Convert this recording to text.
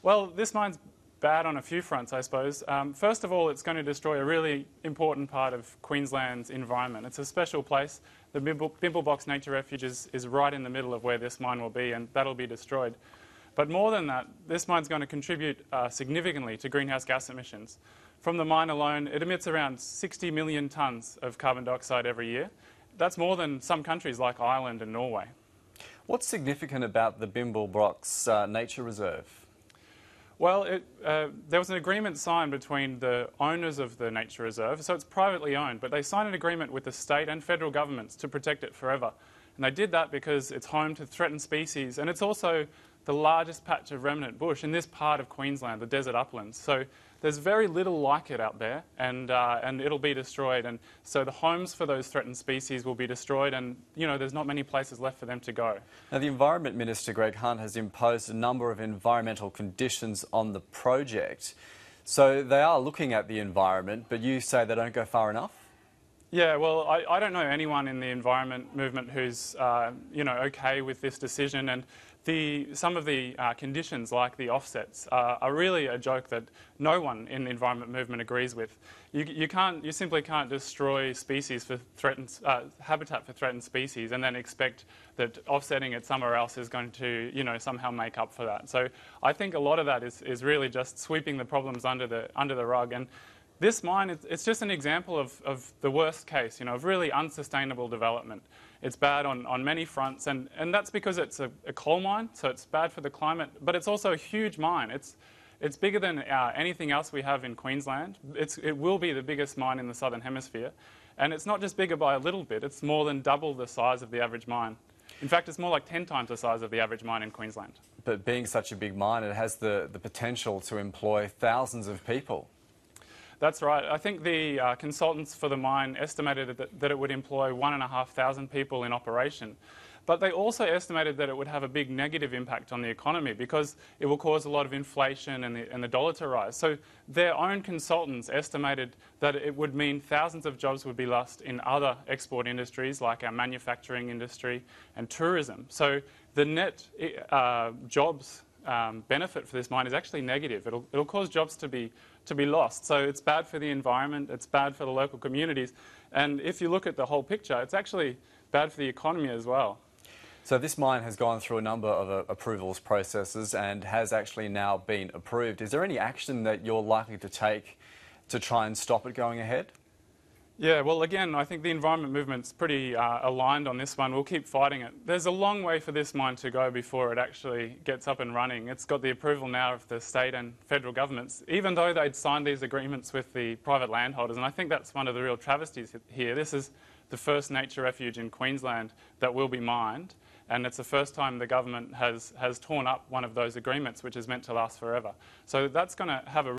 Well, this mine's bad on a few fronts, I suppose. First of all, it's going to destroy a really important part of Queensland's environment. It's a special place. The Bimblebox Nature Refuge is right in the middle of where this mine will be, and that'll be destroyed. But more than that, this mine's going to contribute significantly to greenhouse gas emissions. From the mine alone, it emits around 60 million tonnes of carbon dioxide every year. That's more than some countries like Ireland and Norway. What's significant about the Bimblebox Nature Reserve? Well, there was an agreement signed between the owners of the nature reserve, so it's privately owned, but they signed an agreement with the state and federal governments to protect it forever. And they did that because it's home to threatened species, and it's also the largest patch of remnant bush in this part of Queensland, the desert uplands. So there's very little like it out there, and it'll be destroyed. And so the homes for those threatened species will be destroyed, and there's not many places left for them to go. Now, the Environment Minister, Greg Hunt, has imposed a number of environmental conditions on the project. So they are looking at the environment, but you say they don't go far enough? Yeah, well, I don't know anyone in the environment movement who's, okay with this decision. And some of the conditions, like the offsets, are really a joke that no one in the environment movement agrees with. You simply can't destroy species for habitat for threatened species and then expect that offsetting it somewhere else is going to, somehow make up for that. So I think a lot of that is really just sweeping the problems under the rug. And this mine, it's just an example of the worst case, of really unsustainable development. It's bad on many fronts, and that's because it's a coal mine, so it's bad for the climate, but it's also a huge mine. It's bigger than anything else we have in Queensland. It will be the biggest mine in the Southern Hemisphere, and it's not just bigger by a little bit, it's more than double the size of the average mine. In fact, it's more like 10 times the size of the average mine in Queensland. But being such a big mine, it has the potential to employ thousands of people. That's right. I think the consultants for the mine estimated that it would employ 1,500 people in operation. But they also estimated that it would have a big negative impact on the economy because it will cause a lot of inflation and the dollar to rise. So their own consultants estimated that it would mean thousands of jobs would be lost in other export industries like our manufacturing industry and tourism. So the net jobs benefit for this mine is actually negative. It'll cause jobs to be lost. So it's bad for the environment, it's bad for the local communities, and if you look at the whole picture, it's actually bad for the economy as well. So this mine has gone through a number of approvals processes and has actually now been approved. Is there any action that you're likely to take to try and stop it going ahead? Yeah, well, again, I think the environment movement's pretty aligned on this one. We'll keep fighting it. There's a long way for this mine to go before it actually gets up and running. It's got the approval now of the state and federal governments, even though they'd signed these agreements with the private landholders. And I think that's one of the real travesties here. This is the first nature refuge in Queensland that will be mined, and it's the first time the government has torn up one of those agreements, which is meant to last forever. So that's going to have a